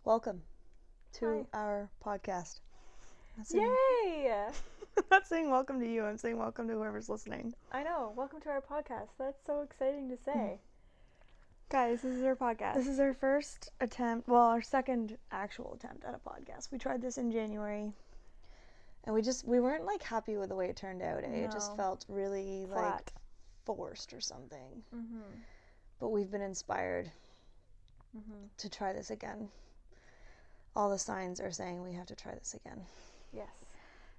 Welcome to Hi. our podcast. Yay! I'm not saying welcome to you. I'm saying welcome to whoever's listening. I know. Welcome to our podcast. That's so exciting to say. Guys, this is our podcast. This is our first attempt, well, our second actual attempt at a podcast. We tried this in January, and we weren't like happy with the way it turned out. It just No. felt really Flat. like forced or something. Mm-hmm. But we've been inspired to try this again. All the signs are saying we have to try this again. Yes.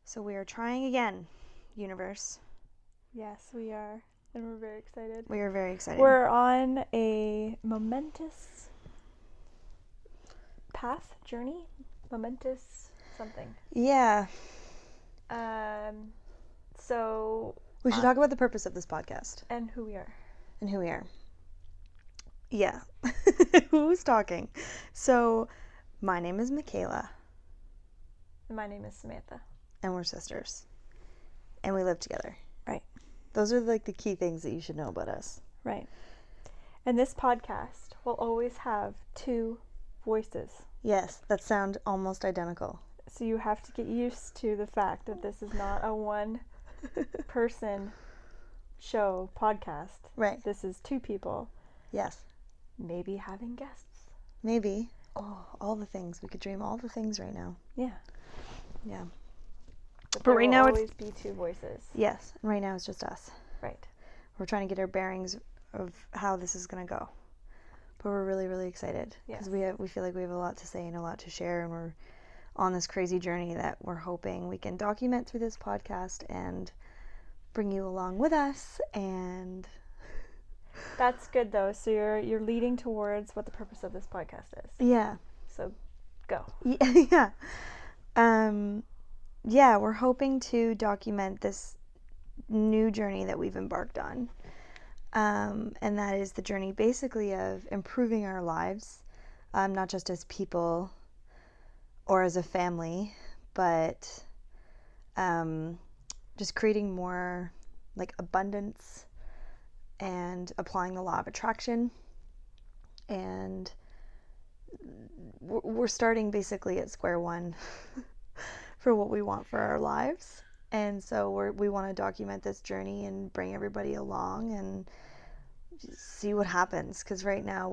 So we are trying again, universe. Yes, we are. And we're very excited. We are very excited. We're on a momentous path, journey, momentous something. Yeah. So... We should talk about the purpose of this podcast. And who we are. And who we are. Yeah. Who's talking? So, my name is Mickayla. And my name is Samantha. And we're sisters. And we live together. Right. Those are like the key things that you should know about us. Right. And this podcast will always have two voices. Yes, that sound almost identical. So you have to get used to the fact that this is not a one-person show podcast. Right. This is two people. Yes. Maybe having guests. Maybe. Oh, all the things. We could dream all the things right now. Yeah. Yeah. But right there now will it's... always be two voices. Yes. And right now it's just us. Right. We're trying to get our bearings of how this is going to go. But we're really, really excited. Because we feel like we have a lot to say and a lot to share. And we're on this crazy journey that we're hoping we can document through this podcast and bring you along with us. And That's good, though. So you're leading towards what the purpose of this podcast is. yeah. So go. Yeah. Yeah, we're hoping to document this new journey that we've embarked on. And that is the journey basically of improving our lives, not just as people or as a family, but just creating more like abundance and applying the law of attraction. And we're starting basically at square one for what we want for our lives. And so we want to document this journey and bring everybody along and just see what happens. Because right now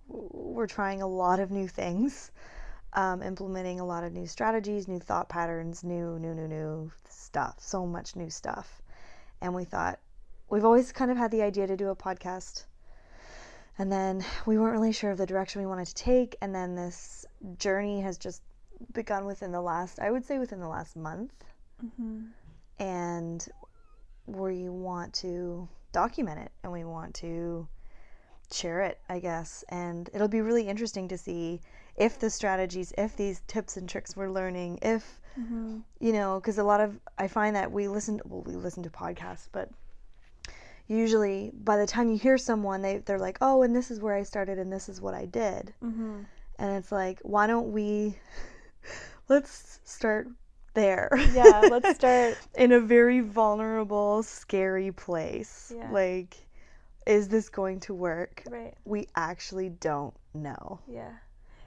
we're trying a lot of new things, implementing a lot of new strategies, new thought patterns, new stuff, so much new stuff. And we thought, we've always kind of had the idea to do a podcast. And then we weren't really sure of the direction we wanted to take. And then this journey has just begun within the last month. Mm-hmm. And we want to document it and we want to share it, I guess. And it'll be really interesting to see if the strategies, if these tips and tricks we're learning, if, because I find that we listen to podcasts, but usually by the time you hear someone, they're like, oh, and this is where I started and this is what I did. Mm-hmm. And it's like, why don't let's start there. Yeah, let's start in a very vulnerable, scary place. Yeah. Like, is this going to work? Right. We actually don't know. Yeah.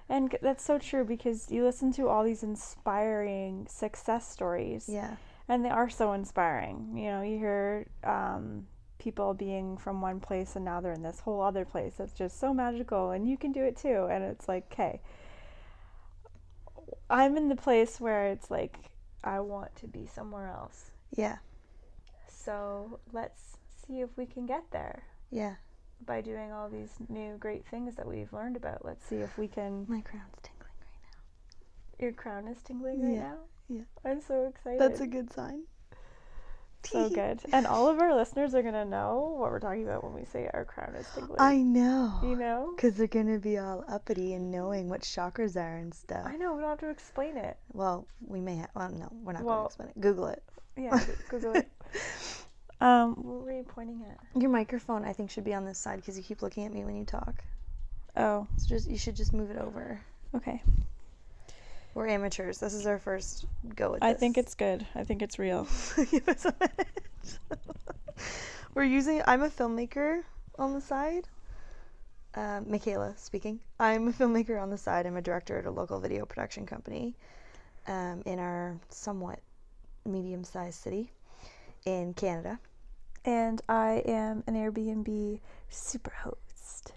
And that's so true because you listen to all these inspiring success stories. Yeah. And they are so inspiring. You know, you hear people being from one place and now they're in this whole other place that's just so magical and you can do it too. And it's like, okay, I'm in the place where it's like, I want to be somewhere else. Yeah. So let's see if we can get there. Yeah. By doing all these new great things that we've learned about. Let's see if we can... My crown's tingling right now. Your crown is tingling right now? Yeah. I'm so excited. That's a good sign. So good. And all of our listeners are going to know what we're talking about when we say our crown is tingling. I know. You know? Because they're going to be all uppity and knowing what chakras are and stuff. I know. We don't have to explain it. Well, we may have... Well, no, we're not going to explain it. Google it. Yeah, Google it. What were you pointing at? Your microphone, I think, should be on this side because you keep looking at me when you talk. Oh. So you should just move it over. Okay. We're amateurs. This is our first go with this. I think it's good. I think it's real. Give us a minute. I'm a filmmaker on the side. Mickayla speaking. I'm a filmmaker on the side. I'm a director at a local video production company in our somewhat medium-sized city in Canada. And I am an Airbnb super host.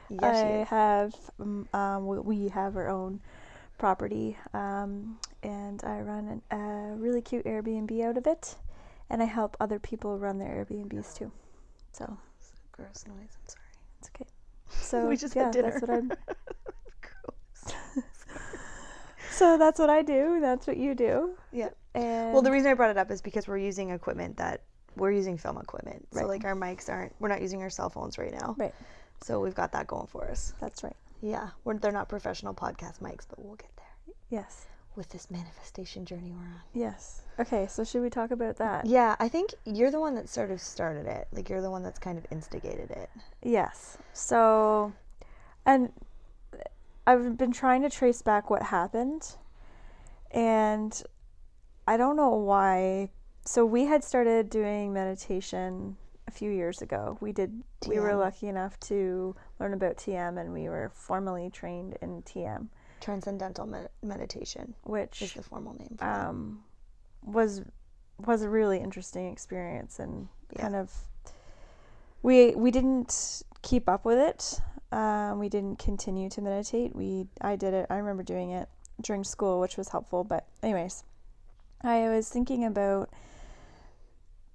Yes, We have our own property, and I run a really cute Airbnb out of it, and I help other people run their Airbnbs too. So gross noise. I'm sorry. it's okay. So We just had dinner. That's what I'm. Gross. So that's what I do. That's what you do. Yeah. And Well, the reason I brought it up is because we're using film equipment. So Right. like our mics we're not using our cell phones right now. Right. So we've got that going for us. That's right. Yeah. They're not professional podcast mics, but we'll get there. Yes. With this manifestation journey we're on. Yes. Okay, so should we talk about that? Yeah, I think you're the one that sort of started it. Like you're the one that's kind of instigated it. Yes. So, and I've been trying to trace back what happened, and I don't know why. So we had started doing meditation a few years ago. We were TM. lucky enough to learn about TM, and we were formally trained in TM. Transcendental meditation, which is the formal name for it. was a really interesting experience, and Yeah. kind of we didn't keep up with it. We didn't continue to meditate. I did it. I remember doing it during school, which was helpful. But anyways, I was thinking about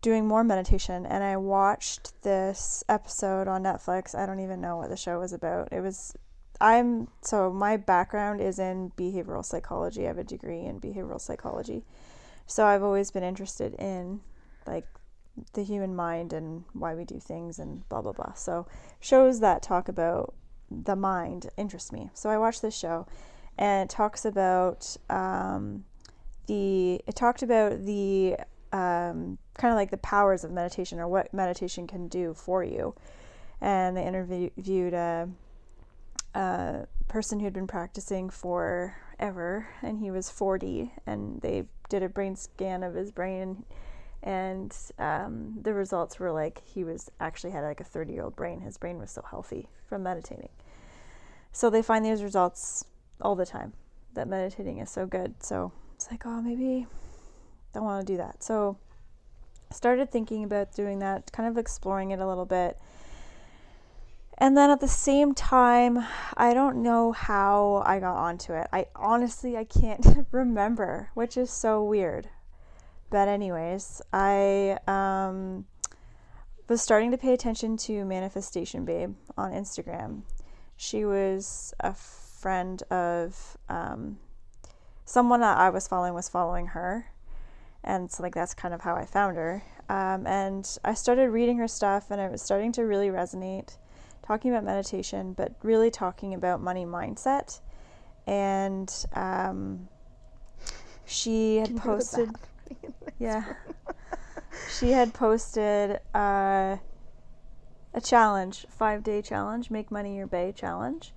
doing more meditation, and I watched this episode on Netflix. I don't even know what the show was about. So my background is in behavioral psychology. I have a degree in behavioral psychology. So I've always been interested in like the human mind and why we do things and blah, blah, blah. So shows that talk about the mind interest me. So I watched this show, and it talks about the kind of like the powers of meditation, or what meditation can do for you. And they interviewed a person who had been practicing forever, and he was 40, and they did a brain scan of his brain, and the results were like he was actually had like a 30-year-old brain. His brain was so healthy from meditating. So they find these results all the time, that meditating is so good. So it's like, oh, maybe I want to do that. So I started thinking about doing that, kind of exploring it a little bit. And then at the same time, I don't know how I got onto it. I can't remember, which is so weird. But anyways, I was starting to pay attention to Manifestation Babe on Instagram. She was a friend of someone that I was following her. And so like that's kind of how I found her. And I started reading her stuff, and it was starting to really resonate. Talking about meditation, but really talking about money mindset. And she had posted, she had posted a challenge, 5-day challenge, Make Money Your Bay challenge.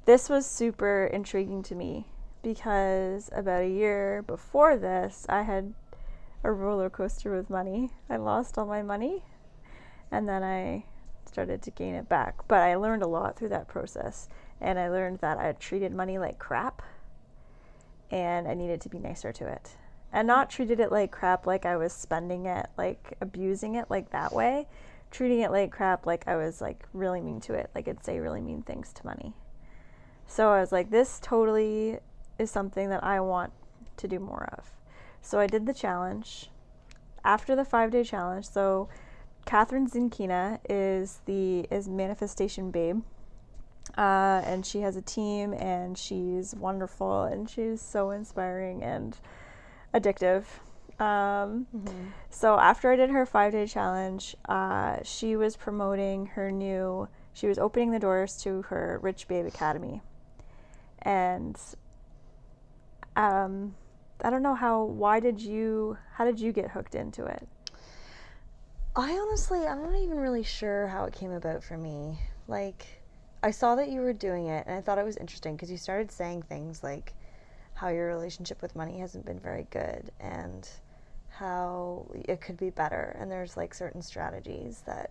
This was super intriguing to me because about a year before this, I had a roller coaster with money. I lost all my money, and then I started to gain it back. But I learned a lot through that process, and I learned that I treated money like crap, and I needed to be nicer to it, and not treated it like crap like I was spending it, like abusing it, like that way. Treating it like crap like I was like really mean to it, like I'd say really mean things to money. So I was like, this totally is something that I want to do more of. So I did the challenge. After the 5-day challenge, so Catherine Zinkina is Manifestation Babe, and she has a team, and she's wonderful, and she's so inspiring and addictive. So after I did her 5-day challenge, she was promoting she was opening the doors to her Rich Babe Academy, and I don't know how did you get hooked into it? I'm not even really sure how it came about for me. Like, I saw that you were doing it, and I thought it was interesting because you started saying things like how your relationship with money hasn't been very good, and how it could be better, and there's like certain strategies that,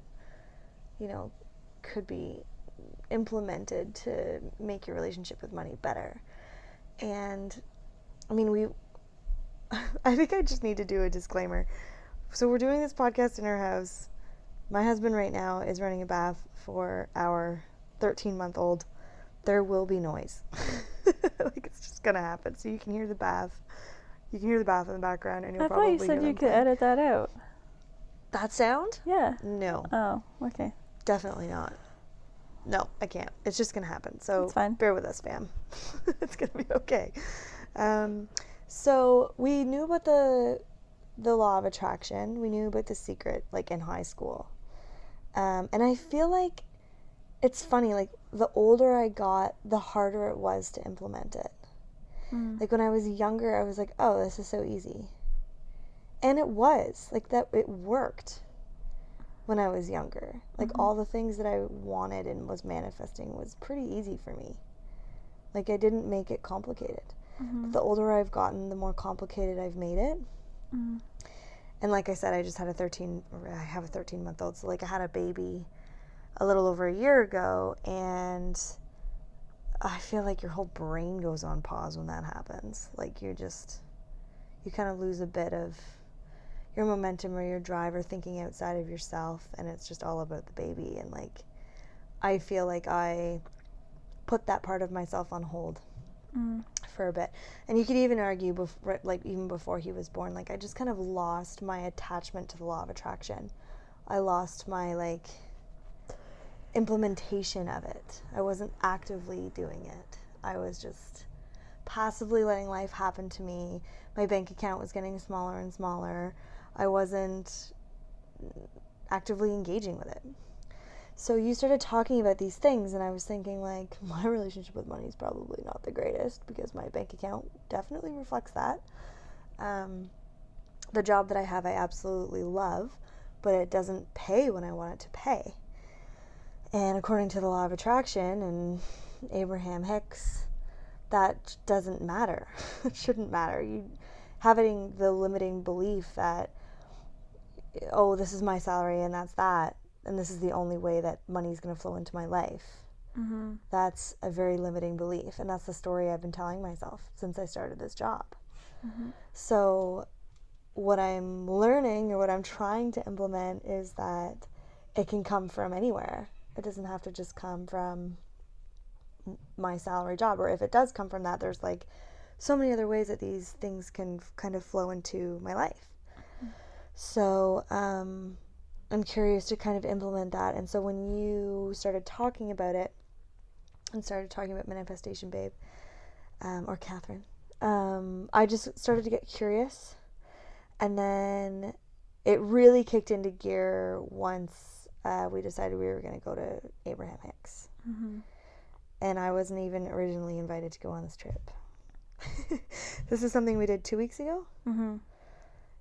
you know, could be implemented to make your relationship with money better. And I mean, I think I just need to do a disclaimer. So we're doing this podcast in our house. My husband right now is running a bath for our 13-month-old. There will be noise. Like, it's just gonna happen. So you can hear the bath. You can hear the bath in the background, and you'll probably hear I thought you said you could playing. edit that out. That sound? Yeah. No. Oh, okay. Definitely not. No, I can't. It's just gonna happen. So it's fine. Bear with us, fam. It's gonna be okay. So we knew about the law of attraction. We knew about The Secret, like, in high school. And I feel like it's funny, like, the older I got, the harder it was to implement it. Like, when I was younger, I was like, oh, this is so easy. And it was. Like, that, it worked when I was younger. Like, all the things that I wanted and was manifesting was pretty easy for me. Like, I didn't make it complicated. But the older I've gotten, the more complicated I've made it. And like I said, I have a 13-month-old. So, like, I had a baby a little over a year ago, and I feel like your whole brain goes on pause when that happens. Like, you kind of lose a bit of your momentum or your drive or thinking outside of yourself, and it's just all about the baby. And, like, I feel like I put that part of myself on hold for a bit. And you could even argue, even before he was born, like, I just kind of lost my attachment to the law of attraction. I lost my, like, implementation of it. I wasn't actively doing it. I was just passively letting life happen to me. My bank account was getting smaller and smaller. I wasn't actively engaging with it. So you started talking about these things, and I was thinking, like, my relationship with money is probably not the greatest, because my bank account definitely reflects that. The job that I have, I absolutely love, but it doesn't pay when I want it to pay. And according to the law of attraction and Abraham Hicks, that doesn't matter. It shouldn't matter. You having the limiting belief that, oh, this is my salary and that's that, and this is the only way that money is going to flow into my life. That's a very limiting belief, and that's the story I've been telling myself since I started this job. So what I'm learning, or what I'm trying to implement, is that it can come from anywhere. It doesn't have to just come from my salary job. Or if it does come from that, there's, like, so many other ways that these things can kind of flow into my life. So I'm curious to kind of implement that. And so when you started talking about it, and started talking about Manifestation Babe, or Catherine, I just started to get curious. And then it really kicked into gear once we decided we were going to go to Abraham Hicks. And I wasn't even originally invited to go on this trip. This is something we did 2 weeks ago.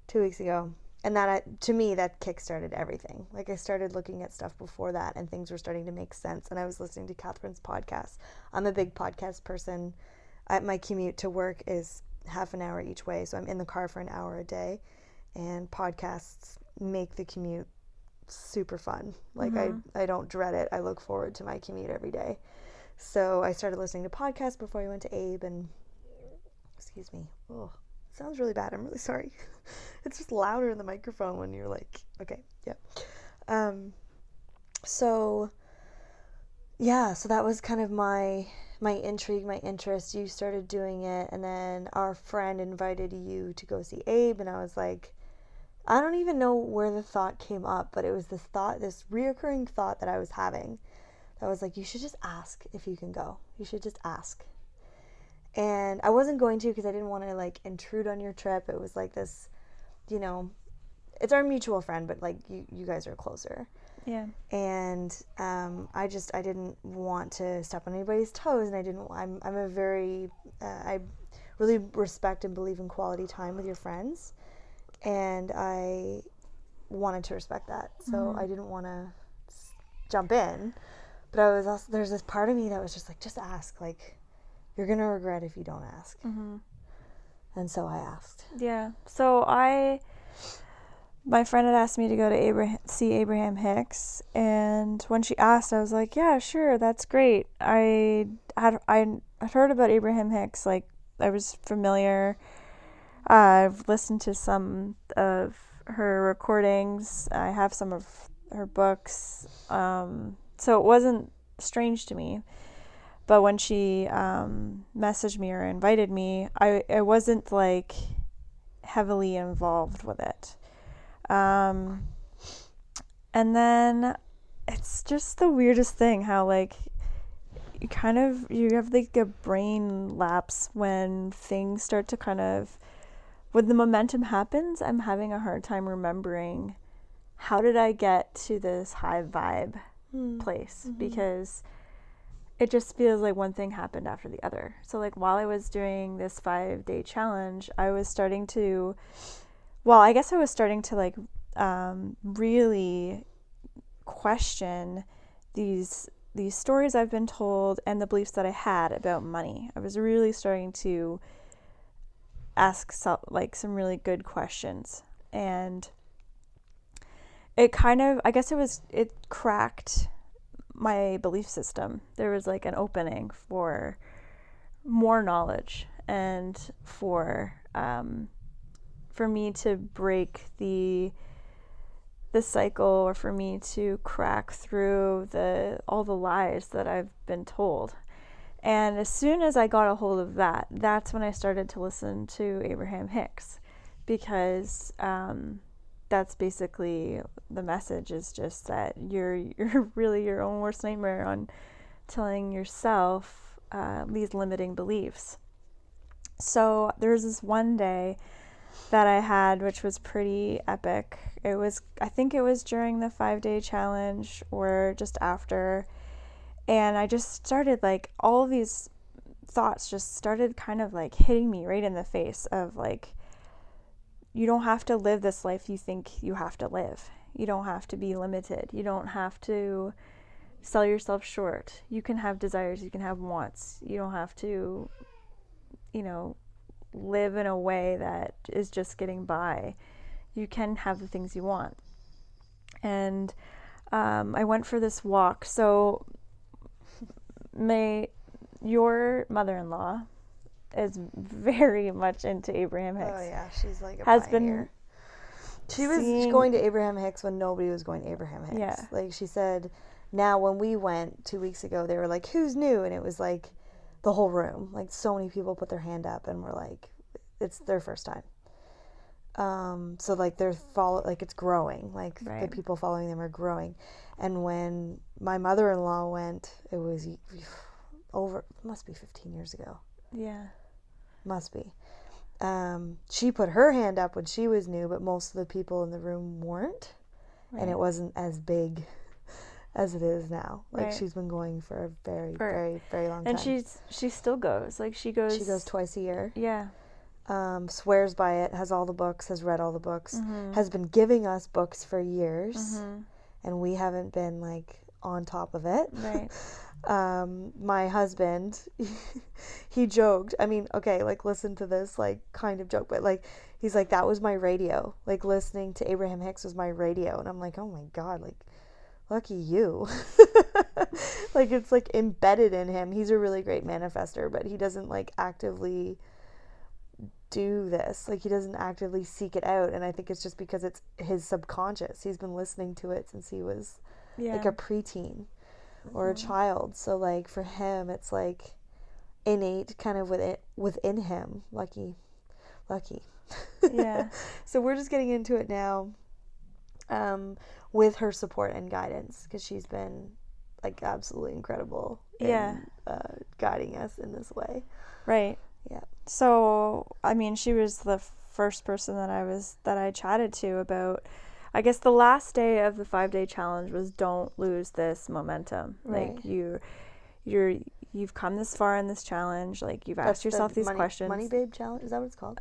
2 weeks ago. And that, to me, that kickstarted everything. Like, I started looking at stuff before that, and things were starting to make sense. And I was listening to Catherine's podcast. I'm a big podcast person. My commute to work is half an hour each way, so I'm in the car for an hour a day. And podcasts make the commute super fun. Like, I don't dread it. I look forward to my commute every day. So I started listening to podcasts before I went to Abe, and excuse me. Oh, it sounds really bad. I'm really sorry. It's just louder in the microphone when you're like, okay, yeah. So that was kind of my intrigue, my interest. You started doing it, and then our friend invited you to go see Abe, and I was like, I don't even know where the thought came up, but it was this reoccurring thought that I was having. I was like, you should just ask if you can go. You should just ask. And I wasn't going to, because I didn't want to, like, intrude on your trip. It was like this, it's our mutual friend, but, like, you guys are closer. Yeah. And I didn't want to step on anybody's toes, and I really respect and believe in quality time with your friends, and I wanted to respect that. So I didn't want to jump in. But I was also, there's this part of me that was just like, just ask. Like, you're going to regret if you don't ask. And so I asked. Yeah. So my friend had asked me to go to see Abraham Hicks, and when she asked, I was like, yeah, sure, that's great. I had heard about Abraham Hicks, like, I was familiar. I've listened to some of her recordings. I have some of her books. So it wasn't strange to me. But when she messaged me or invited me, I wasn't like heavily involved with it. And then it's just the weirdest thing how like you have like a brain lapse when things start to kind of, when the momentum happens, I'm having a hard time remembering how did I get to this high vibe place, because it just feels like one thing happened after the other. So like while I was doing this 5-day challenge, I was starting to like really question these stories I've been told and the beliefs that I had about money. I was really starting to ask some really good questions, and it kind of, I guess it cracked my belief system. There was like an opening for more knowledge and for me to break the cycle, or for me to crack through all the lies that I've been told. And as soon as I got a hold of that, that's when I started to listen to Abraham Hicks, because that's basically the message, is just that you're really your own worst nightmare on telling yourself these limiting beliefs. So there's this one day that I had, which was pretty epic. I think it was during the 5-day challenge or just after. And I just started like, all of these thoughts just started kind of like hitting me right in the face of like, you don't have to live this life you think you have to live. You don't have to be limited. You don't have to sell yourself short. You can have desires. You can have wants. You don't have to, live in a way that is just getting by. You can have the things you want. And I went for this walk. So your mother-in-law is very much into Abraham Hicks. Oh yeah, she's like a pioneer. She was going to Abraham Hicks when nobody was going to Abraham Hicks. Yeah. Like she said, now when we went 2 weeks ago, they were like, who's new? And it was like the whole room. Like so many people put their hand up and were like, it's their first time. So like it's growing. Like right. The people following them are growing. And when my mother-in-law went, it was must be 15 years ago. Yeah. Must be. She put her hand up when she was new, but most of the people in the room weren't. Right. And it wasn't as big as it is now. Like right. She's been going for a very, very, very long time. And she still goes. Like she goes twice a year. Yeah. Swears by it, has all the books, has read all the books, has been giving us books for years, and we haven't been like on top of it. Right. My husband, he joked, I mean, okay, like listen to this like kind of joke, but like he's like, that was my radio, like listening to Abraham Hicks was my radio. And I'm like, oh my God, like lucky you. Like it's like embedded in him. He's a really great manifester, but he doesn't like actively do this, like he doesn't actively seek it out. And I think it's just because it's his subconscious. He's been listening to it since he was like a preteen or a child. So like for him it's like innate kind of within him. Lucky. Yeah. So we're just getting into it now with her support and guidance, because she's been like absolutely incredible in guiding us in this way. Right. Yeah. So I mean, she was the first person that I chatted to about, I guess the last day of the 5-day challenge was, don't lose this momentum. Right. Like you've come this far in this challenge. Like you've asked yourself these questions. Money Babe challenge, is that what it's called?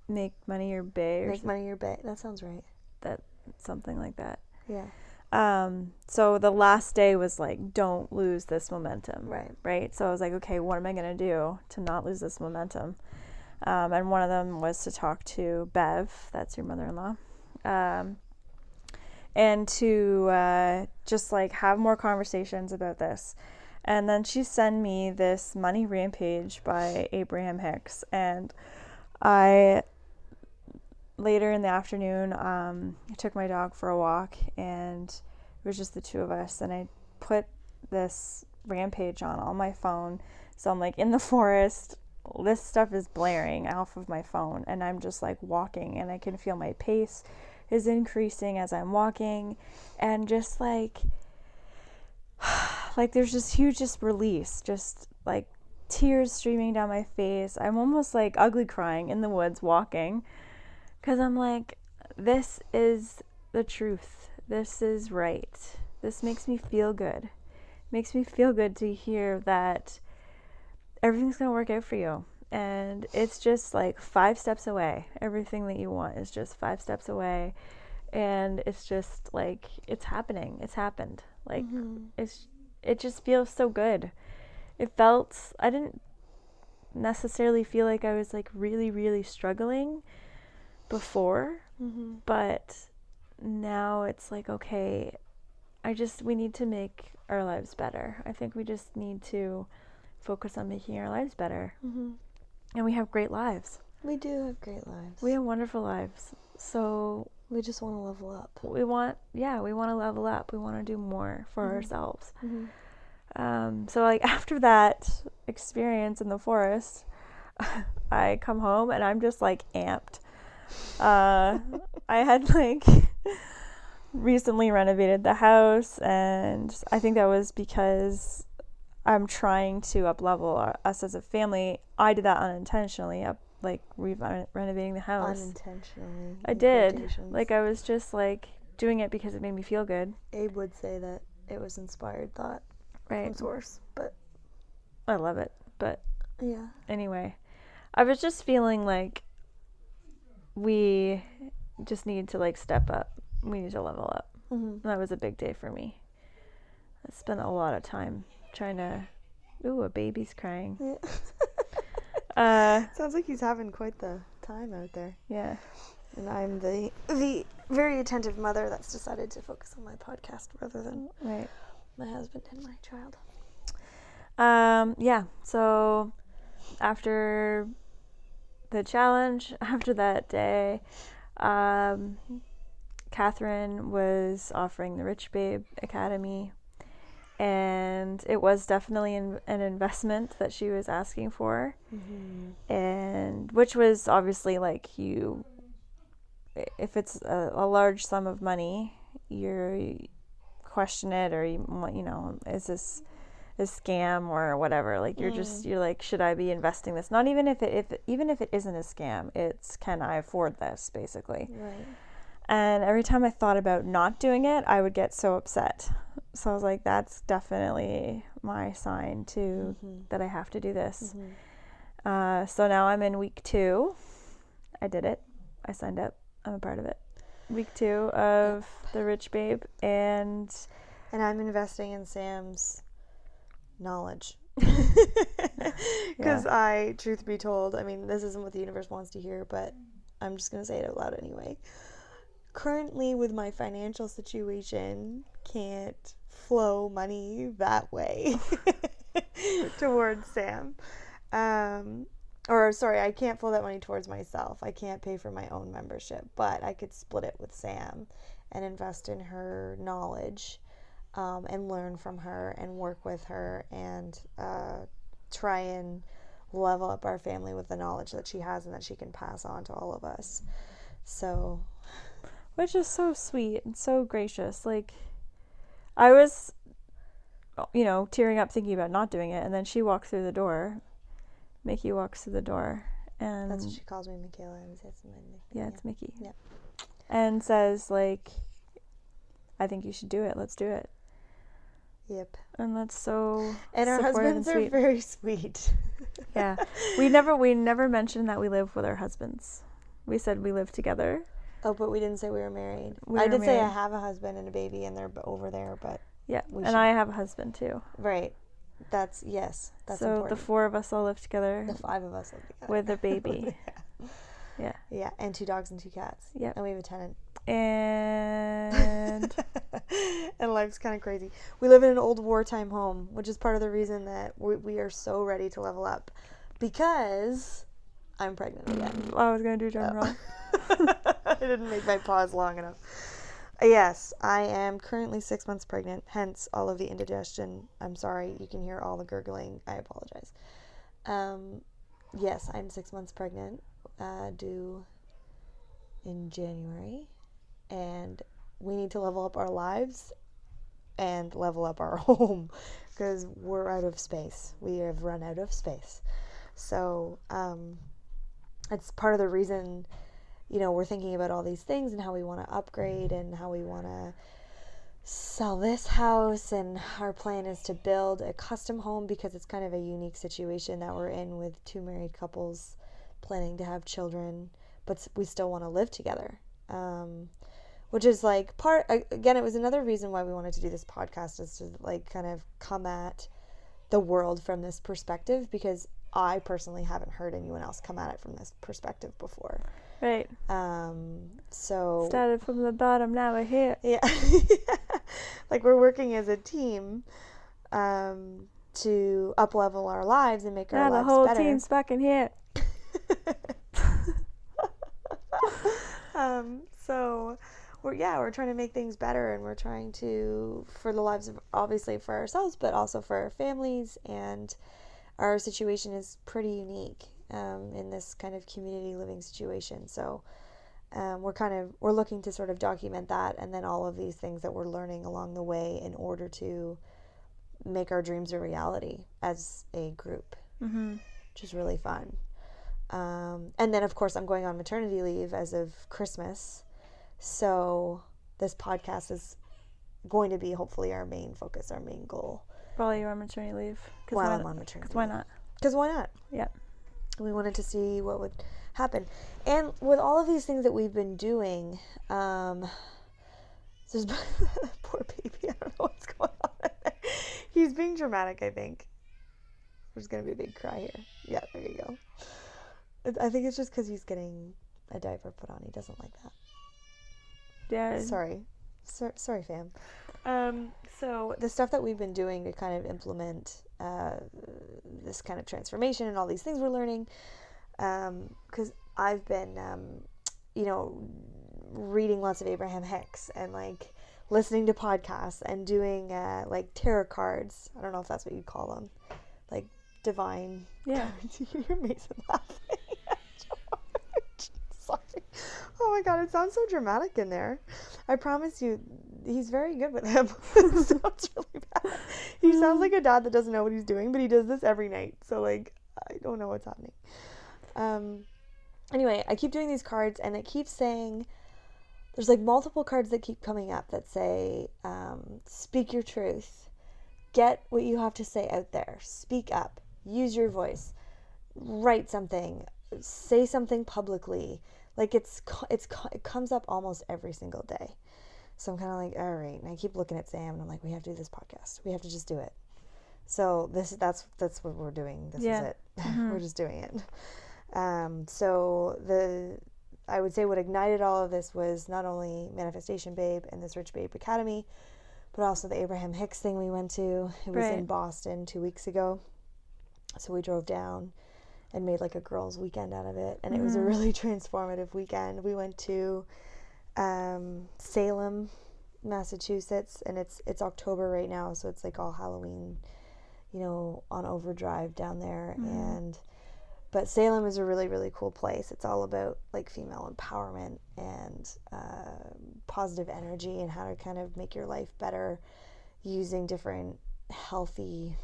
Make money your bae. Make money your bae. That sounds right. That something like that. Yeah. So the last day was like, don't lose this momentum. Right. So I was like, okay, what am I going to do to not lose this momentum? And one of them was to talk to Bev, that's your mother-in-law. and to just like have more conversations about this. And then she sent me this Money Rampage by Abraham Hicks, and I later in the afternoon I took my dog for a walk, and it was just the two of us, and I put this Rampage on my phone. So I'm like in the forest, this stuff is blaring off of my phone, and I'm just like walking, and I can feel my pace is increasing as I'm walking, and just like there's this huge just release, just like tears streaming down my face. I'm almost like ugly crying in the woods walking, because I'm like, this is the truth, this is right, this makes me feel good. Makes me feel good to hear that everything's going to work out for you. And it's just like 5 steps away. Everything that you want is just 5 steps away. And it's just like, it's happening. It's happened. Like, it just feels so good. I didn't necessarily feel like I was like really, really struggling before. But now it's like, okay, we need to make our lives better. I think we just need to focus on making our lives better. And we have great lives. We do have great lives. We have wonderful lives. So we just want to level up. We want to level up. We want to do more for ourselves. So like after that experience in the forest, I come home and I'm just like amped. I had like recently renovated the house, and I think that was because I'm trying to up level us as a family. I did that unintentionally, renovating the house. Unintentionally. I did. Like I was just like doing it because it made me feel good. Abe would say that it was inspired thought from source, but I love it. But yeah. Anyway, I was just feeling like we just need to like step up. We need to level up. And that was a big day for me. I spent a lot of time trying to... Ooh, a baby's crying. Yeah. Sounds like he's having quite the time out there. Yeah. And I'm the very attentive mother that's decided to focus on my podcast rather than my husband and my child. Yeah. So after the challenge, after that day, Catherine was offering the Rich Babe Academy, and it was definitely an investment that she was asking for, and which was obviously like, if it's a large sum of money, you question it, or is this a scam or whatever? Like you're like, should I be investing this? Not even if it isn't a scam, it's, can I afford this, basically. Right. And every time I thought about not doing it, I would get so upset. So I was like, that's definitely my sign to that I have to do this. So now I'm in week 2. I did it. I signed up. I'm a part of it. Week 2 of the Rich Babe, and I'm investing in Sam's knowledge. Because truth be told, I mean, this isn't what the universe wants to hear, but I'm just going to say it out loud anyway. Currently, with my financial situation, can't flow money that way towards Sam. I can't flow that money towards myself. I can't pay for my own membership, but I could split it with Sam and invest in her knowledge, and learn from her and work with her, and try and level up our family with the knowledge that she has and that she can pass on to all of us. So... Which is so sweet and so gracious. Like, I was, tearing up thinking about not doing it, and then she walked through the door. Mickey walks through the door, and... That's what she calls me, Mickayla. It's Mickey. Yeah. And says, like, I think you should do it. Let's do it. Yep. And that's so and our husbands are very sweet. Yeah. We never mentioned that we live with our husbands. We said we live together. Oh, but we didn't say we were married. I did say I have a husband and a baby, and they're over there, but... Yeah, I have a husband, too. Right. That's so important. The 4 of us all live together. The 5 of us live together. With a baby. Yeah. Yeah, and 2 dogs and 2 cats. Yeah. And we have a tenant. And and life's kind of crazy. We live in an old wartime home, which is part of the reason that we are so ready to level up, because I'm pregnant again. I was going to do drum roll. I didn't make my pause long enough. Yes, I am currently 6 months pregnant, hence all of the indigestion. I'm sorry, you can hear all the gurgling. I apologize. Yes, I'm 6 months pregnant, due in January, and we need to level up our lives and level up our home because we're out of space. We have run out of space. So it's part of the reason, we're thinking about all these things and how we want to upgrade and how we want to sell this house, and our plan is to build a custom home because it's kind of a unique situation that we're in with two married couples planning to have children, but we still want to live together, which is like again, it was another reason why we wanted to do this podcast, is to like kind of come at the world from this perspective, because I personally haven't heard anyone else come at it from this perspective before. Right. So started from the bottom, now we're here. Yeah. Like we're working as a team to up level our lives and make our lives better. Now the whole team's fucking here. So we're trying to make things better, and we're trying to, for the lives of, obviously for ourselves, but also for our families. And our situation is pretty unique in this kind of community living situation. So we're looking to sort of document that, and then all of these things that we're learning along the way in order to make our dreams a reality as a group, which is really fun. And then of course I'm going on maternity leave as of Christmas, so this podcast is going to be hopefully our main focus, our main goal. While you're on maternity leave. While I'm on maternity leave. Why not? Because why not? Yeah. We wanted to see what would happen. And with all of these things that we've been doing, there's poor baby, I don't know what's going on. He's being dramatic, I think. There's going to be a big cry here. Yeah, there you go. I think it's just because he's getting a diaper put on. He doesn't like that. Yeah. Sorry, fam. So the stuff that we've been doing to kind of implement this kind of transformation and all these things we're learning, because I've been, reading lots of Abraham Hicks and like listening to podcasts and doing like tarot cards. I don't know if that's what you'd call them, like divine. Yeah. You can hear Mason laughing. Sorry. Oh my god, it sounds so dramatic in there. I promise you, he's very good with him. It sounds really bad. He sounds like a dad that doesn't know what he's doing, but he does this every night. So like, I don't know what's happening. Anyway, I keep doing these cards, and it keeps saying, there's like multiple cards that keep coming up that say, speak your truth, get what you have to say out there, speak up, use your voice, write something, say something publicly. Like it comes up almost every single day. So I'm kind of like, all right. And I keep looking at Sam, and I'm like, we have to do this podcast. We have to just do it. So that's what we're doing. This is it. We're just doing it. So I would say what ignited all of this was not only Manifestation Babe and this Rich Babe Academy, but also the Abraham Hicks thing we went to. It was in Boston 2 weeks ago. So we drove down and made like a girls' weekend out of it. And it was a really transformative weekend. We went to Salem, Massachusetts, and it's October right now, so it's like all Halloween, on overdrive down there. But Salem is a really, really cool place. It's all about like female empowerment and positive energy, and how to kind of make your life better using different healthy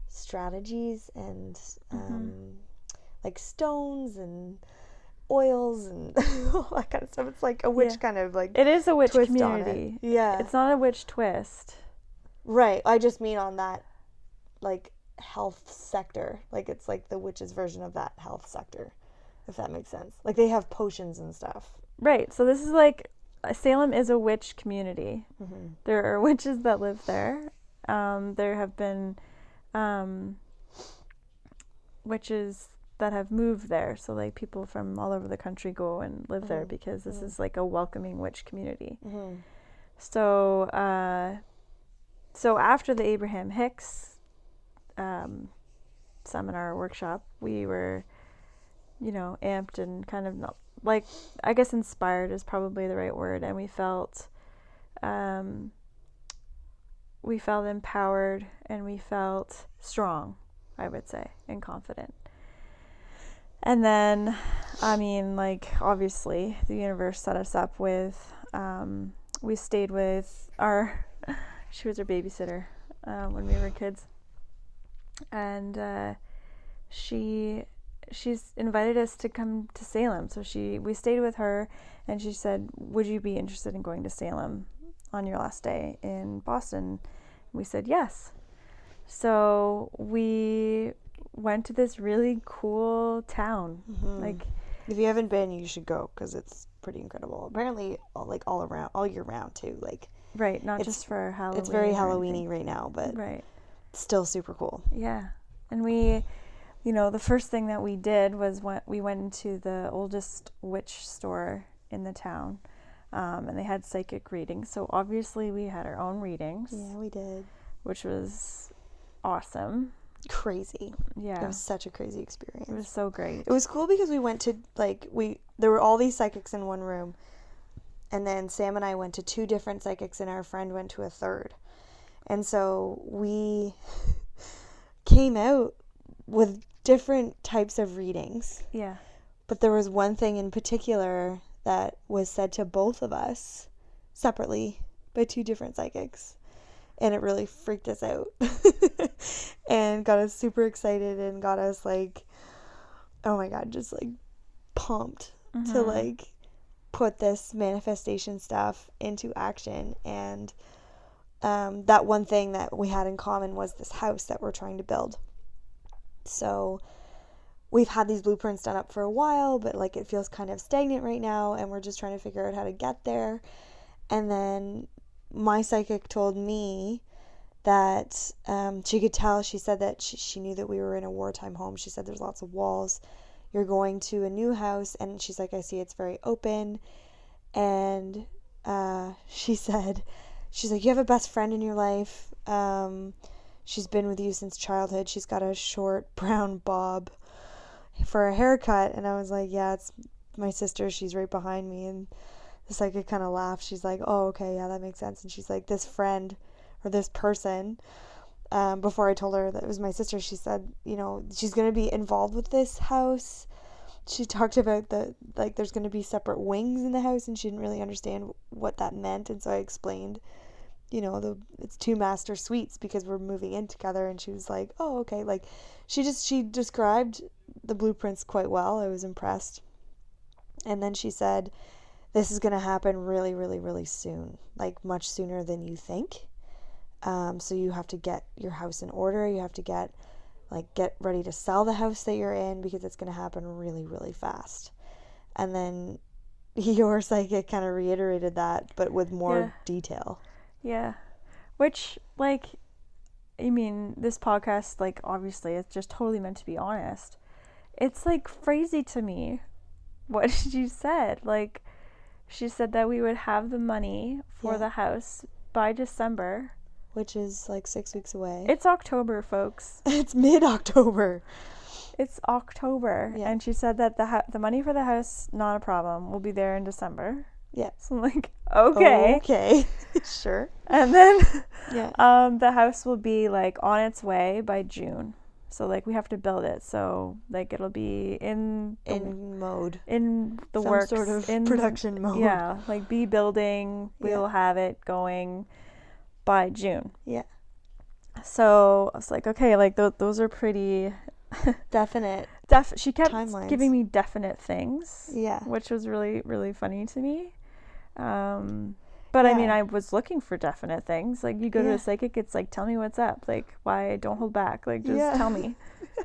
strategies and like stones and oils and all that kind of stuff. It's like a witch kind of like, it is a witch twist community. Yeah, it's not a witch twist, right? I just mean on that like health sector, like it's like the witch's version of that health sector, if that makes sense. Like they have potions and stuff, right? So this is like, Salem is a witch community. There are witches that live there. There have been witches that have moved there. So like people from all over the country go and live there because this is like a welcoming witch community. So so after the Abraham Hicks seminar workshop, we were, you know, amped and kind of not, like, I guess inspired is probably the right word, and we felt empowered, and we felt strong, I would say, and confident. And then, I mean, like, obviously the universe set us up with, we stayed with she was our babysitter when we were kids, and she's invited us to come to Salem. So we stayed with her, and she said, would you be interested in going to Salem on your last day in Boston? We said yes. So we went to this really cool town. Like, if you haven't been, you should go, because it's pretty incredible. Apparently, all year round too. Like, right, not just for Halloween. It's very Halloween-y right now, but right, still super cool. Yeah. And we, you know, the first thing that we did was we went into the oldest witch store in the town, and they had psychic readings. So obviously we had our own readings. Yeah, we did. Which was awesome. Crazy. Yeah. It was such a crazy experience. It was so great. It was cool because we went to, like, there were all these psychics in one room, and then Sam and I went to 2 different psychics, and our friend went to a third. And so we came out with different types of readings. Yeah. But there was one thing in particular that was said to both of us separately by 2 different psychics. And it really freaked us out and got us super excited and got us, like, oh my God, just like pumped to, like, put this manifestation stuff into action. And that one thing that we had in common was this house that we're trying to build. So we've had these blueprints done up for a while, but, like, it feels kind of stagnant right now, and we're just trying to figure out how to get there. And then my psychic told me that she could tell. She said that she knew that we were in a wartime home. She said there's lots of walls. You're going to a new house, and she's like, I see it's very open. And she's like, you have a best friend in your life. She's been with you since childhood. She's got a short brown bob for a haircut. And I was like, yeah, it's my sister. She's right behind me. And the psychic kind of laughed. She's like, oh, okay, yeah, that makes sense. And she's like, this friend or this person, before I told her that it was my sister, she said, you know, she's going to be involved with this house. She talked about there's going to be separate wings in the house, and she didn't really understand what that meant. And so I explained, you know, it's 2 master suites because we're moving in together. And she was like, oh, okay. Like, she described the blueprints quite well. I was impressed. And then she said, this is going to happen really, really, really soon, like much sooner than you think. So you have to get your house in order. You have to get ready to sell the house that you're in, because it's going to happen really, really fast. And then your psychic kind of reiterated that, but with more detail. Yeah. Which, like, I mean, this podcast, like, obviously it's just totally meant to be honest. It's, like, crazy to me what she said. Like, she said that we would have the money for the house by December. Which is like 6 weeks away. It's October, folks. It's mid-October. It's October. Yeah. And she said that the money for the house, not a problem. We'll be there in December. Yeah. So I'm like, okay. Okay. Sure. And then the house will be, like, on its way by June. So, like, we have to build it. So, like, it'll be in mode. In the some works. Sort of production mode. Yeah. Like, be building. We'll have it going by June. Yeah. So I was like, okay, like those are pretty definite. She kept timelines. Giving me definite things. Yeah. Which was really, really funny to me. But I mean, I was looking for definite things. Like, you go to a psychic, it's like, tell me what's up. Like, why? Don't hold back. Like, just tell me.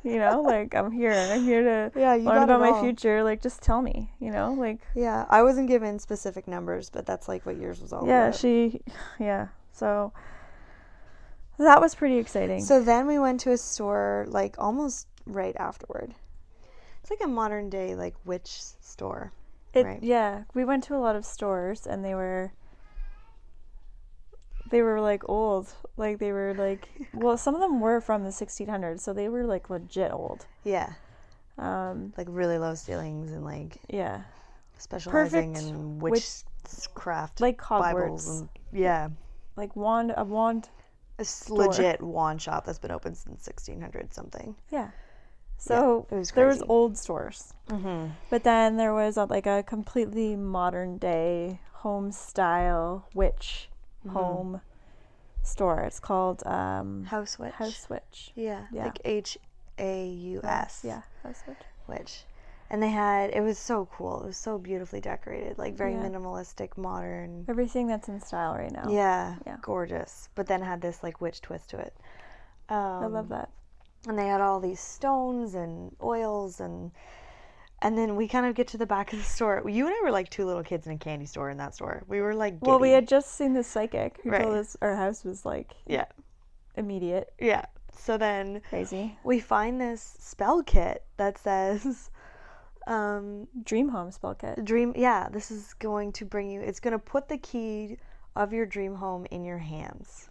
You know, like, I'm here to learn about my future. Like, just tell me. You know, like. Yeah, I wasn't given specific numbers, but that's like what yours was all about. So that was pretty exciting. So then we went to a store, like, almost right afterward. It's like a modern day like witch store, right? Yeah, we went to a lot of stores, and they were like old. Like they were like, well, some of them were from the 1600s, so they were like legit old. Yeah. Like really low ceilings and like Yeah, specializing perfect in witchcraft, like Bibles, Hogwarts. and yeah, Like a wand. a legit wand shop that's been open since 1600 something. Yeah. So it was there was crazy. old stores, but then there was like a completely modern day home style witch home store. It's called House Witch. House Witch. Yeah, Yeah. like Haus. Yeah, House Witch. Witch. And it was so cool. It was so beautifully decorated, like very Yeah. minimalistic, modern. Everything that's in style right now. Yeah, Yeah. gorgeous. But then had this like witch twist to it. I love that. And they had all these stones and oils and then we kind of get to the back of the store. You and I were like two little kids in a candy store in that store. We were like giddy. Well, we had just seen the psychic who Right. told us our house was like Yeah. immediate. Yeah. So then Crazy. we find this spell kit that says Dream home spell kit. this is going to bring you, it's going to put the key of your dream home in your hands.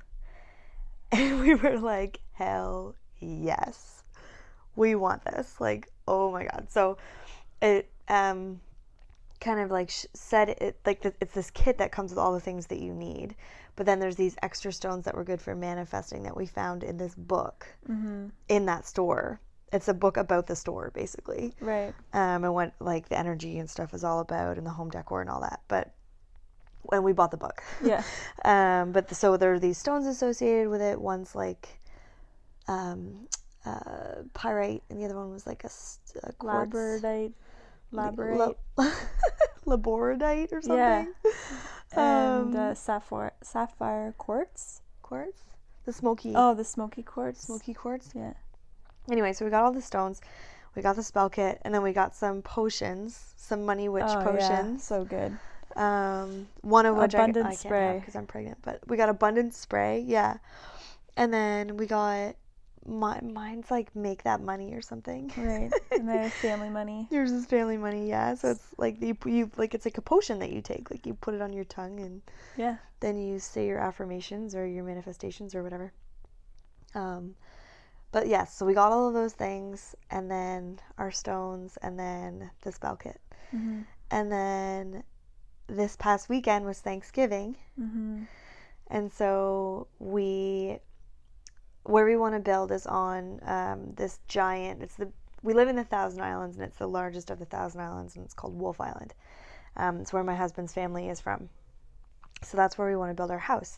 And we were like, hell yes, we want this. Like, oh my God. So it kind of like said it like it's this kit that comes with all the things that you need, but then there's these extra stones that were good for manifesting that we found in this book in that store. It's a book about the store basically, Right. and what like the energy and stuff is all about and the home decor and all that. But when we bought the book, Yeah. so there are these stones associated with it. One's like pyrite, and the other one was like a quartz. Labradorite. Labradorite or something. Yeah. And sapphire quartz. Quartz? The smoky Oh, the smoky quartz. quartz. Yeah. Anyway, so we got all the stones, we got the spell kit, and then we got some potions, some money witch potions. Yeah. So good. One of which Abundant I can't spray. have because I'm pregnant, but we got abundant spray, yeah. And then we got mine's like make that money or something. Right. And then family money. Yours is family money, yeah. So it's like you like it's like a potion that you take. Like you put it on your tongue and Yeah. then you say your affirmations or your manifestations or whatever. But yes, so we got all of those things, and then our stones, and then the spell kit. And then this past weekend was Thanksgiving. And so where we want to build is on this giant, we live in the Thousand Islands, and it's the largest of the Thousand Islands, and it's called Wolf Island. It's where my husband's family is from. So that's where we want to build our house.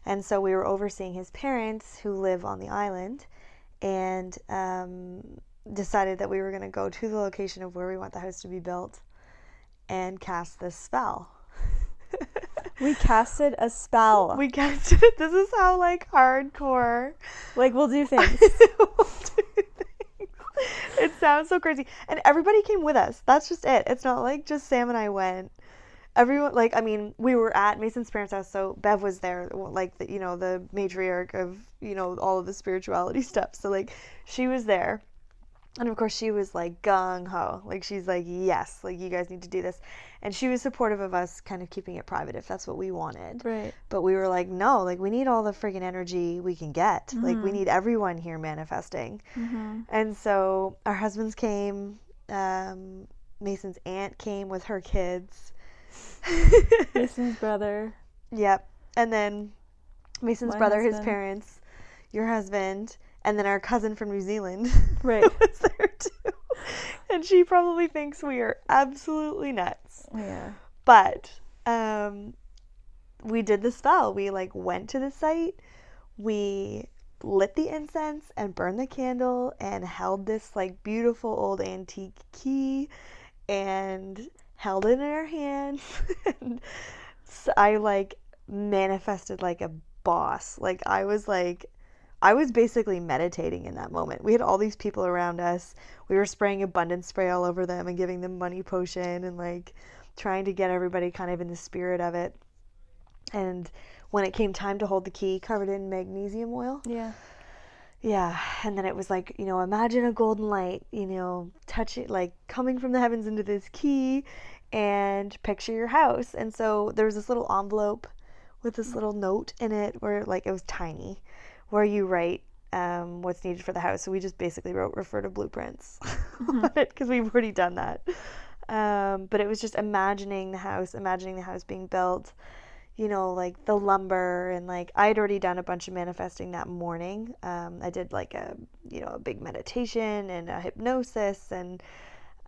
And so we were overseeing his parents who live on the island, and decided that we were going to go to the location of where we want the house to be built and cast this spell. We casted a spell. We casted it. This is how like hardcore. Like we'll do things. It sounds so crazy. And everybody came with us. That's just it. It's not like just Sam and I went. Everyone, like, I mean, we were at Mason's parents' house, so Bev was there, like, the matriarch of, all of the spirituality stuff. So, like, she was there. And, of course, she was, like, gung-ho. Like, she's like, yes, like, you guys need to do this. And she was supportive of us kind of keeping it private if that's what we wanted. Right. But we were like, no, like, we need all the friggin' energy we can get. Like, we need everyone here manifesting. And so our husbands came. Mason's aunt came with her kids. Mason's brother. Yep. And then Mason's My brother, husband. his parents, your husband, and then our cousin from New Zealand Right. was there too. And she probably thinks we are absolutely nuts. Yeah. But we did the spell. We like went to the site, we lit the incense and burned the candle and held this like beautiful old antique key and held it in our hands. And so I like manifested like a boss. Like I was basically meditating in that moment. We had all these people around us. We were spraying abundance spray all over them and giving them money potion and like trying to get everybody kind of in the spirit of it. And when it came time to hold the key, covered in magnesium oil. Yeah. Yeah, and then it was like, imagine a golden light, touch it, like coming from the heavens into this key, and picture your house. And so there was this little envelope with this little note in it where, like, it was tiny, where you write what's needed for the house. So we just basically wrote refer to blueprints on it because we've already done that. But it was just imagining the house being built, like the lumber, and like I had already done a bunch of manifesting that morning. I did like a big meditation and a hypnosis and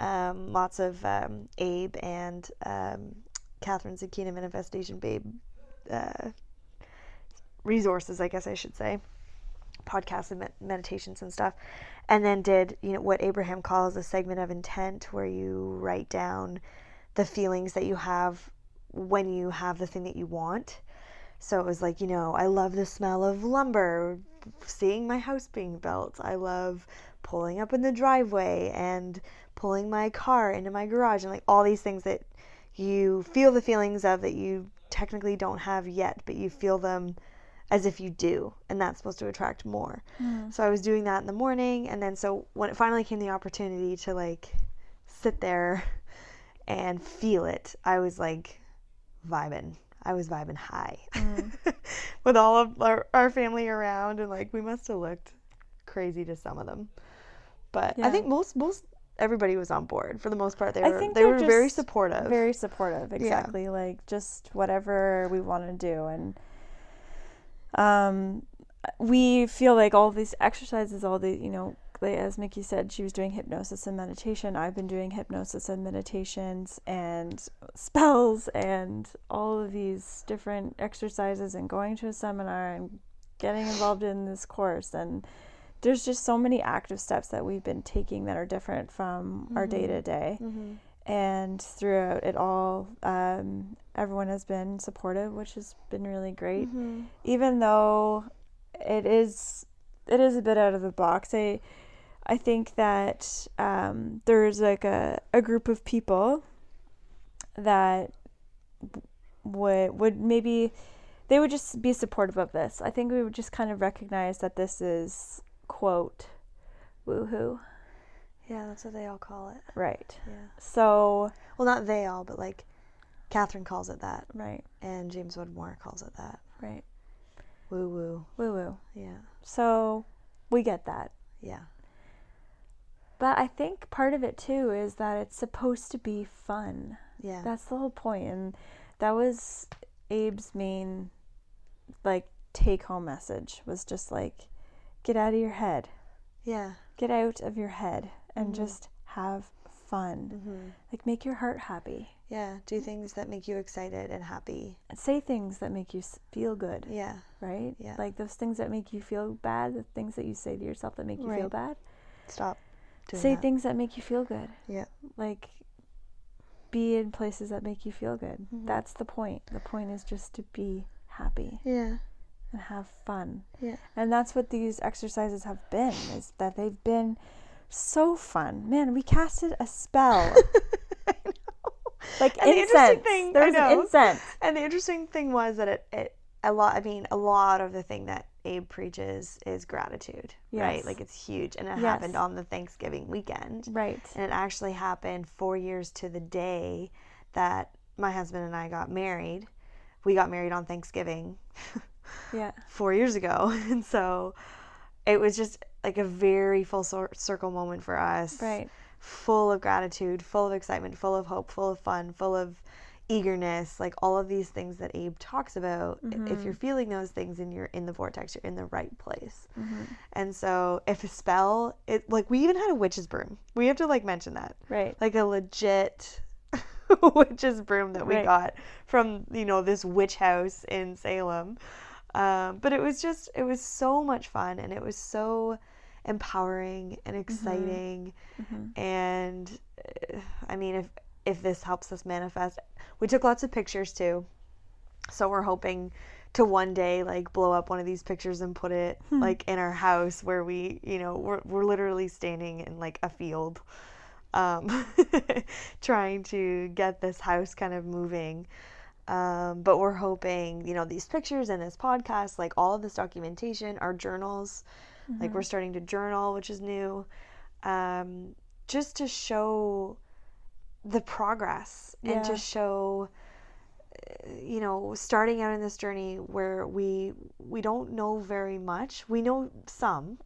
lots of Abe and Catherine Zakina Manifestation Babe resources, I guess I should say, podcasts and meditations and stuff. And then did what Abraham calls a segment of intent, where you write down the feelings that you have when you have the thing that you want. So it was like, I love the smell of lumber, seeing my house being built. I love pulling up in the driveway and pulling my car into my garage, and like all these things that you feel the feelings of that you technically don't have yet, but you feel them as if you do, and that's supposed to attract more. So I was doing that in the morning, and then so when it finally came the opportunity to like sit there and feel it, I was like vibing. I was vibing high with all of our family around, and like we must have looked crazy to some of them, but I think most everybody was on board for the most part. They were very supportive. Very supportive, exactly. Yeah. Like just whatever we want to do. And we feel like all these exercises, all the, as Mickey said, she was doing hypnosis and meditation. I've been doing hypnosis and meditations and spells and all of these different exercises and going to a seminar and getting involved in this course. And there's just so many active steps that we've been taking that are different from our day-to-day. And throughout it all, everyone has been supportive, which has been really great. Even though it is a bit out of the box. I think that there's like a group of people that would maybe, they would just be supportive of this. I think we would just kind of recognize that this is, quote, woohoo. Yeah, that's what they all call it. Right. Yeah. So, well, not they all, but like Catherine calls it that. Right. And James Woodmore calls it that. Right. Woo woo. Woo woo. Yeah. So we get that. Yeah. But I think part of it too is that it's supposed to be fun. Yeah. That's the whole point. And that was Abe's main like take home message, was just like, get out of your head. Yeah. Get out of your head and just have fun. Like make your heart happy. Yeah. Do things that make you excited and happy. Say things that make you feel good. Yeah. Right? Yeah. Like those things that make you feel bad, the things that you say to yourself that make you feel bad. Stop doing Say that. things that make you feel good. Yeah. Like be in places that make you feel good. That's the point. The point is just to be happy. Yeah. And have fun. Yeah. And that's what these exercises have been, is that they've been so fun. Man, we casted a spell. I know. Like and incense. There's an incense. And the interesting thing was that a lot of the thing that Abe preaches is gratitude, right? Like it's huge. And it happened on the Thanksgiving weekend. Right. And it actually happened 4 years to the day that my husband and I got married. We got married on Thanksgiving. 4 years ago. And so it was just like a very full circle moment for us. Right. Full of gratitude, full of excitement, full of hope, full of fun, full of eagerness, like all of these things that Abe talks about. If you're feeling those things and you're in the vortex, you're in the right place. And so if a spell, like we even had a witch's broom. We have to like mention that. Right. Like a legit witch's broom that we got from, this witch house in Salem. But it was so much fun, and it was so empowering and exciting. And I mean, if this helps us manifest, we took lots of pictures too. So we're hoping to one day like blow up one of these pictures and put it like in our house, where we, we're literally standing in like a field, trying to get this house kind of moving. But we're hoping, these pictures and this podcast, like all of this documentation, our journals, Like we're starting to journal, which is new, just to show the progress and to show, starting out in this journey where we don't know very much. We know some,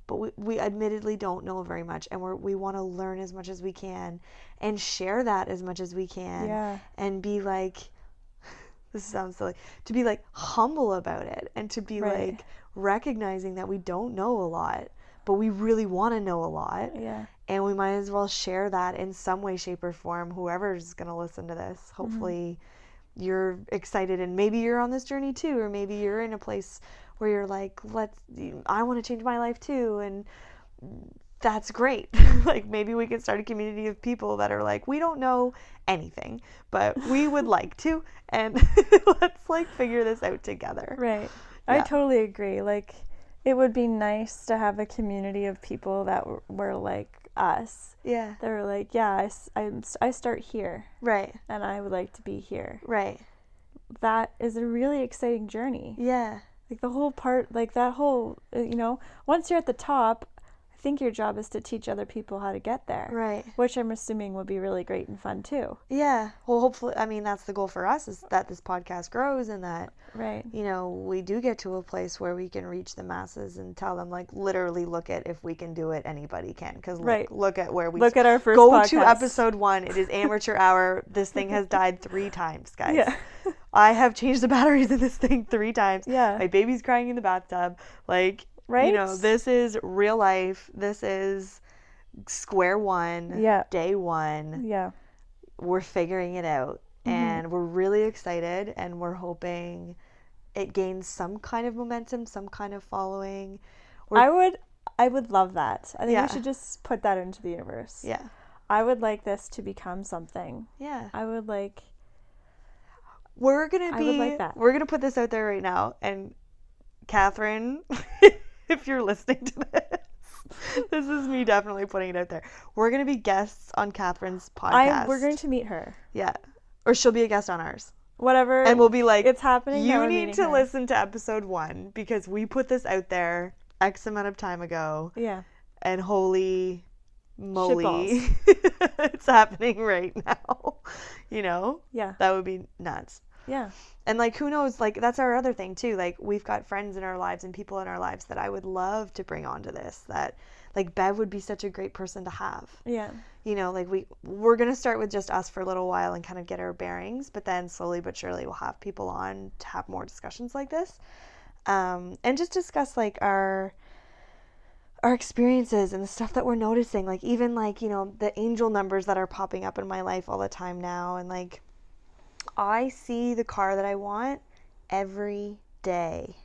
but we admittedly don't know very much, and we want to learn as much as we can and share that as much as we can, and be like, this sounds silly, to be like humble about it, and to be like recognizing that we don't know a lot, but we really want to know a lot, and we might as well share that in some way, shape, or form. Whoever's going to listen to this, hopefully you're excited, and maybe you're on this journey too, or maybe you're in a place where you're like, I want to change my life too, and that's great. Like maybe we can start a community of people that are like, we don't know anything, but we would like to, and let's like figure this out together. Right. I totally agree. Like it would be nice to have a community of people that were like us. Yeah. They were like, I start here. Right. And I would like to be here. Right. That is a really exciting journey. Yeah. Like the whole part, like that whole, once you're at the top, I think your job is to teach other people how to get there. Right. Which I'm assuming would be really great and fun too. Yeah. Well, hopefully, I mean, that's the goal for us, is that this podcast grows and that, we do get to a place where we can reach the masses and tell them, like, literally look at, if we can do it, anybody can. Because look at where we... Look at our first podcast. Go to episode 1. It is amateur hour. This thing has died 3 times, guys. Yeah. I have changed the batteries in this thing 3 times. Yeah. My baby's crying in the bathtub. Like... Right? This is real life. This is square one, day one. Yeah. We're figuring it out, and we're really excited, and we're hoping it gains some kind of momentum, some kind of following. I would love that. I think we should just put that into the universe. Yeah. I would like this to become something. Yeah. We're going to put this out there right now, and Catherine... if you're listening to this is me definitely putting it out there. We're going to be guests on Catherine's podcast. We're going to meet her. Yeah. Or she'll be a guest on ours. Whatever. And we'll be like, it's happening. You need to listen to episode 1 because we put this out there X amount of time ago. Yeah. And holy moly, it's happening right now. Yeah. That would be nuts. Yeah. And like, who knows, like, that's our other thing too. Like, we've got friends in our lives and people in our lives that I would love to bring onto this, that like Bev would be such a great person to have. Yeah. Like we're going to start with just us for a little while and kind of get our bearings, but then slowly but surely we'll have people on to have more discussions like this. And just discuss like our experiences and the stuff that we're noticing, like even like, the angel numbers that are popping up in my life all the time now. And like, I see the car that I want every day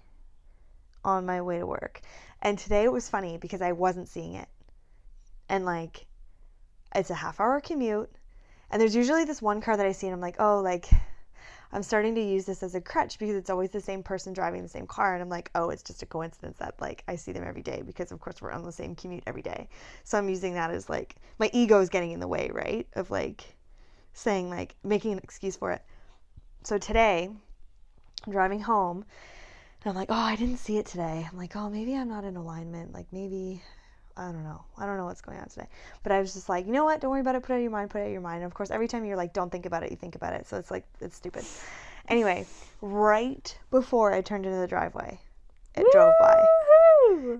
on my way to work. And today it was funny because I wasn't seeing it. And like, it's a half-hour commute. And there's usually this one car that I see and I'm like, oh, like, I'm starting to use this as a crutch because it's always the same person driving the same car. And I'm like, oh, it's just a coincidence that like I see them every day because of course we're on the same commute every day. So I'm using that as like, my ego is getting in the way, right? Of like saying like, making an excuse for it. So today, I'm driving home, and I'm like, oh, I didn't see it today. I'm like, oh, maybe I'm not in alignment. Like, maybe, I don't know. I don't know what's going on today. But I was just like, you know what? Don't worry about it. Put it out of your mind. Put it out of your mind. And of course, every time you're like, don't think about it, you think about it. So it's like, it's stupid. Anyway, right before I turned into the driveway, it drove by.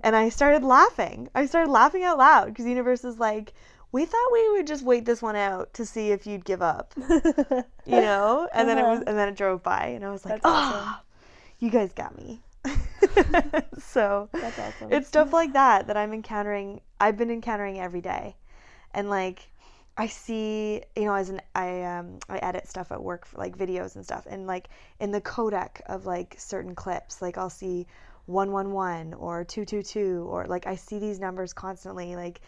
And I started laughing. I started laughing out loud because the universe is like, we thought we would just wait this one out to see if you'd give up, And then it drove by, and I was like, awesome. You guys got me. So that's awesome. It's stuff like that I've been encountering every day, and like I see, I edit stuff at work for like videos and stuff, and like in the codec of like certain clips, like I'll see 111 or 222, or like I see these numbers constantly. Like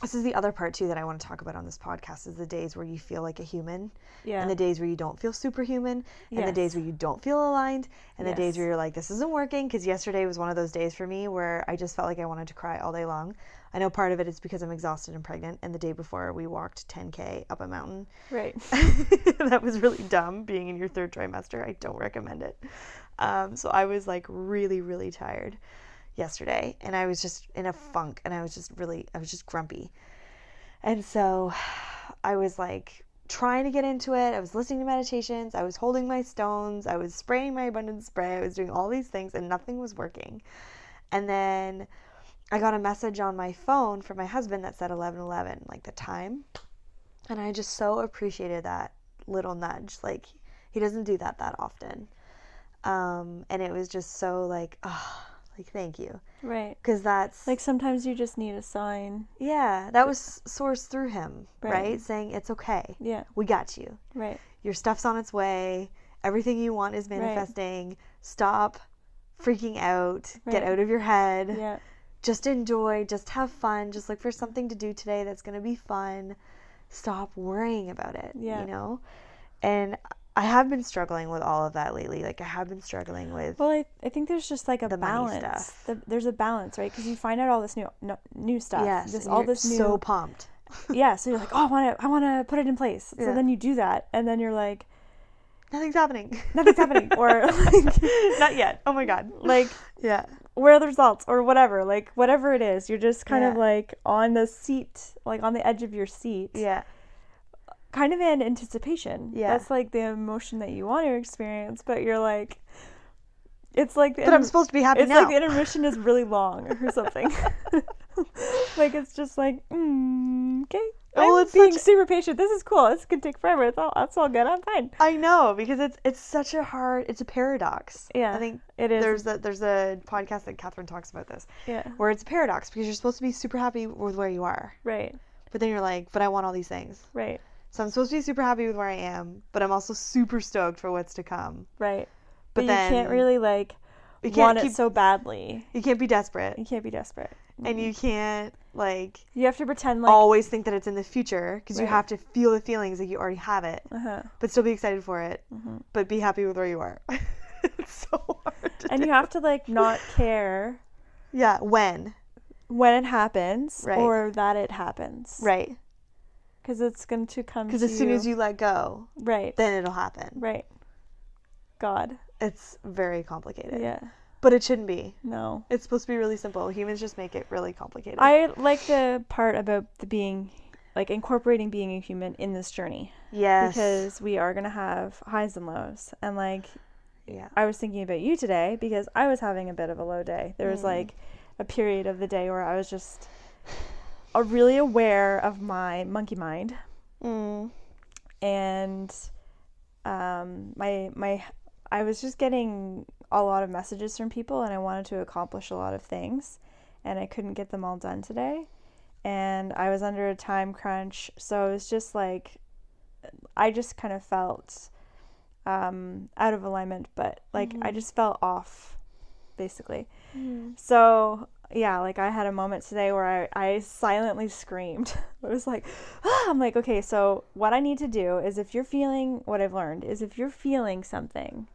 this is the other part too that I want to talk about on this podcast, is the days where you feel like a human, and the days where you don't feel superhuman, and the days where you don't feel aligned, and the days where you're like, this isn't working. Because yesterday was one of those days for me where I just felt like I wanted to cry all day long. I know part of it is because I'm exhausted and pregnant, and the day before we walked 10K up a mountain. Right. That was really dumb, being in your 3rd trimester. I don't recommend it. So I was like really, really tired. yesterday, and I was just in a funk, and I was just grumpy. And so I was like trying to get into it. I was listening to meditations. I was holding my stones. I was spraying my abundance spray. I was doing all these things, and nothing was working. And then I got a message on my phone from my husband that said 11:11, like the time. And I just so appreciated that little nudge. Like, he doesn't do that often. And it was just so like, oh, like, thank you. Right. Because that's... Like, sometimes you just need a sign. Yeah, that was sourced through him, right? Saying, it's okay. Yeah. We got you. Right. Your stuff's on its way. Everything you want is manifesting. Right. Stop freaking out. Right. Get out of your head. Yeah. Just enjoy. Just have fun. Just look for something to do today that's going to be fun. Stop worrying about it, you know? And I have been struggling with all of that lately. Like, I have been struggling with... Well, I think there's just like a balance. There's a balance, right? Because you find out all this new stuff. Yes, all this new... so pumped. Yeah, so you're like, oh, I want to put it in place. So then you do that, and then you're like... Nothing's happening. Or like... Not yet. Oh my God. Like... Yeah. Where are the results? Or whatever. Like, whatever it is. You're just kind of like on the seat, like on the edge of your seat. Yeah. Kind of in anticipation. Yeah. That's like the emotion that you want to experience, but you're like... It's like... But I'm supposed to be happy now. It's like the intermission is really long or something. Like, it's just like, okay. Well, it's being super patient. This is cool. This could take forever. That's all good. I'm fine. I know, because it's such a it's a paradox. Yeah, I think it is. There's a podcast that Catherine talks about this. Yeah. Where it's a paradox, because you're supposed to be super happy with where you are. Right. But then you're like, but I want all these things. Right. So I'm supposed to be super happy with where I am, but I'm also super stoked for what's to come. Right. But then you can't really want it so badly. You can't be desperate. You can't be desperate. And you can't, like... You have to pretend like... always think that it's in the future, because you have to feel the feelings like you already have it, but still be excited for it, but be happy with where you are. It's so hard to do. You have to, like, not care... Yeah, when it happens, right. or that it happens. Right. Because it's going to come to you. Because as soon as you let go, right, then it'll happen. Right. God. It's very complicated. Yeah. But it shouldn't be. No. It's supposed to be really simple. Humans just make it really complicated. I like the part about incorporating being a human in this journey. Yes. Because we are going to have highs and lows. And, like, yeah. I was thinking about you today because I was having a bit of a low day. There was, like, a period of the day where I was just really aware of my monkey mind. And I was just getting a lot of messages from people, and I wanted to accomplish a lot of things, and I couldn't get them all done today, and I was under a time crunch, so it was just like, I just kind of felt out of alignment, but like I just felt off, basically. So yeah, like I had a moment today where I silently screamed. I was like, I'm like, okay, so what I need to do is, if you're feeling, what I've learned is, if you're feeling something,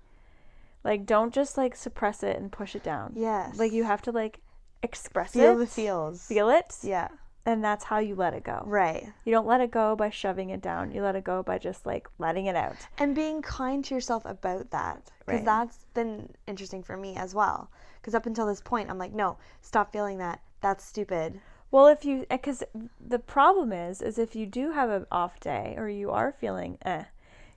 like, don't just, like, suppress it and push it down. Yes. Like, you have to, like, express Feel it. the feels. Feel it. Yeah. And that's how you let it go. Right. You don't let it go by shoving it down. You let it go by just, like, letting it out. And being kind to yourself about that. Because that's been interesting for me as well. Because up until this point, I'm like, no, stop feeling that. That's stupid. Well, because the problem is if you do have an off day, or you are feeling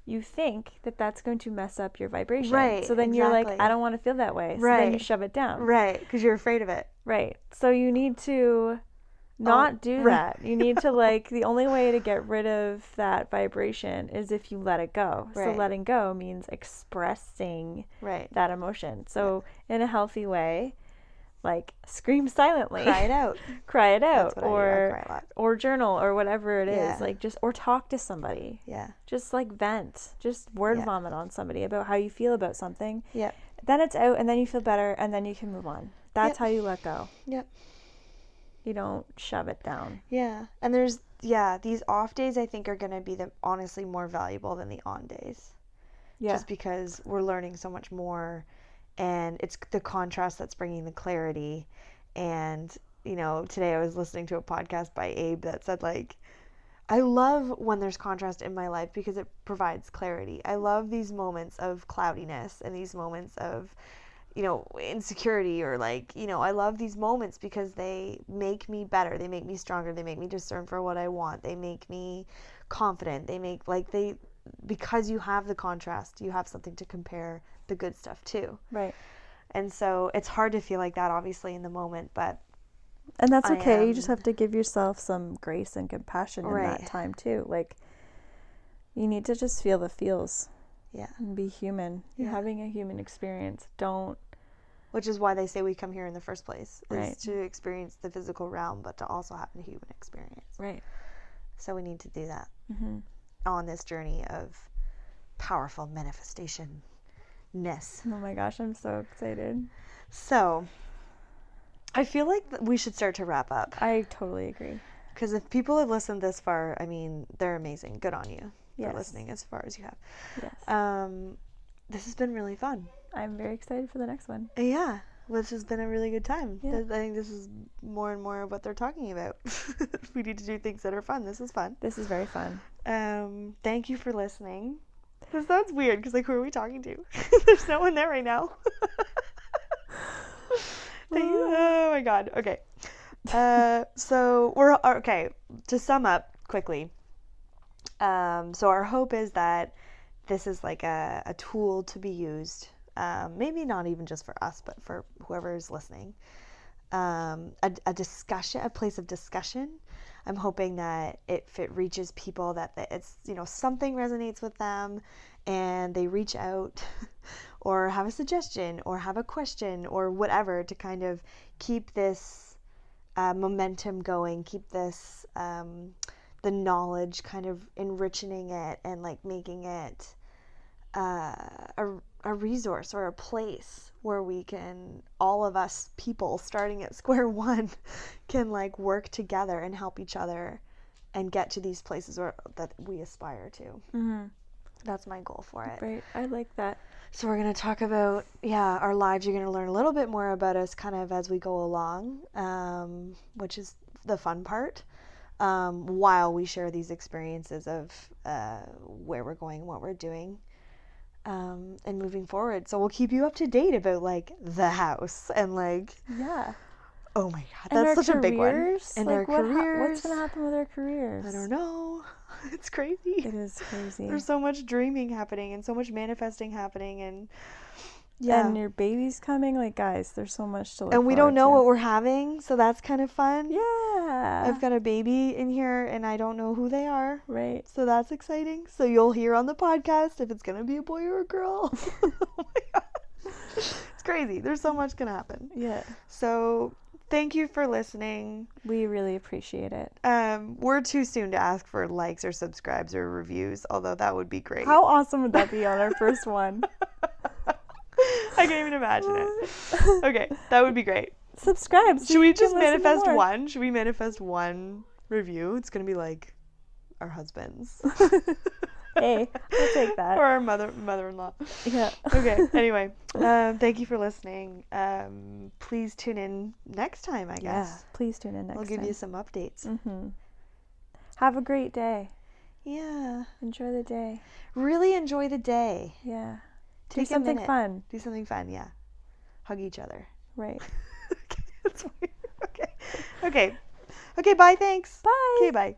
you think that that's going to mess up your vibration. Right. So then you're like, I don't want to feel that way. So then you shove it down. Right. Because you're afraid of it. Right. So you need to not do that. You need to, like, the only way to get rid of that vibration is if you let it go. Right. So letting go means expressing that emotion. So in a healthy way, like, scream silently. Cry it out. Cry it out. That's what I do. I cry a lot. Or journal, or whatever it is. Like, or talk to somebody. Yeah. Just, like, vent. Just word vomit on somebody about how you feel about something. Yeah. Then it's out, and then you feel better, and then you can move on. That's how you let go. Yep. You don't shove it down. Yeah. And there's, these off days I think are going to be honestly more valuable than the on days. Yeah. Just because we're learning so much more. And it's the contrast that's bringing the clarity. And, you know, today I was listening to a podcast by Abe that said, like, I love when there's contrast in my life because it provides clarity. I love these moments of cloudiness and these moments of, insecurity, or like, I love these moments because they make me better. They make me stronger. They make me discern for what I want. They make me confident. Because you have the contrast, you have something to compare the good stuff to. Right. And so it's hard to feel like that, obviously, in the moment, and that's okay. You just have to give yourself some grace and compassion in that time too. Like, you need to just feel the feels. Yeah. And be human. You're having a human experience. Which is why they say we come here in the first place, right, is to experience the physical realm, but to also have a human experience. Right. So we need to do that on this journey of powerful manifestation-ness. Oh my gosh, I'm so excited. So I feel like we should start to wrap up. I totally agree. Because if people have listened this far, I mean, they're amazing. Good on you for Yes. listening as far as you have. Yes. This has been really fun. I'm very excited for the next one. Yeah. This has been a really good time. Yeah. I think this is more and more of what they're talking about. We need to do things that are fun. This is fun. This is very fun. Thank you for listening. This sounds weird because, like, who are we talking to? There's no one there right now. Oh my God. Okay. So we're okay. To sum up quickly. So our hope is that this is like a tool to be used. Maybe not even just for us, but for whoever is listening. A discussion, a place of discussion. I'm hoping that if it reaches people, that it's, something resonates with them and they reach out or have a suggestion or have a question or whatever to kind of keep this momentum going, keep this, the knowledge kind of enriching it and like making it a resource or a place where we can, all of us people starting at square one, can like work together and help each other and get to these places that we aspire to. Mm-hmm. That's my goal for it. Right. I like that. So we're going to talk about, our lives. You're going to learn a little bit more about us kind of as we go along, which is the fun part, while we share these experiences of where we're going, what we're doing. And moving forward. So we'll keep you up to date about like the house and like, oh my God, that's such a big one. And like, our careers. What's going to happen with our careers? I don't know. It's crazy. It is crazy. There's so much dreaming happening and so much manifesting happening, and and your baby's coming. Like, guys, there's so much to look and we don't know to. what we're having, so that's kind of fun. Yeah. I've got a baby in here and I don't know who they are. Right. So that's exciting. So you'll hear on the podcast if it's going to be a boy or a girl. Oh my God. It's crazy. There's so much going to happen. Yeah. So thank you for listening. We really appreciate it. We're too soon to ask for likes or subscribes or reviews, although that would be great. How awesome would that be on our first one? I can't even imagine it. Okay, that would be great. Subscribe. So Should we just manifest one? Should we manifest one review? It's going to be like our husbands. Hey, I'll take that. Or our mother-in-law. Yeah. Okay, anyway. Thank you for listening. Please tune in next time, I guess. Yeah, please tune in next time. We'll give you some updates. Mm-hmm. Have a great day. Yeah. Enjoy the day. Really enjoy the day. Yeah. Take Do something a minute. fun. Do something fun, yeah. Hug each other. Right. Okay, that's weird. Okay. Okay, bye, thanks. Bye. Okay, bye.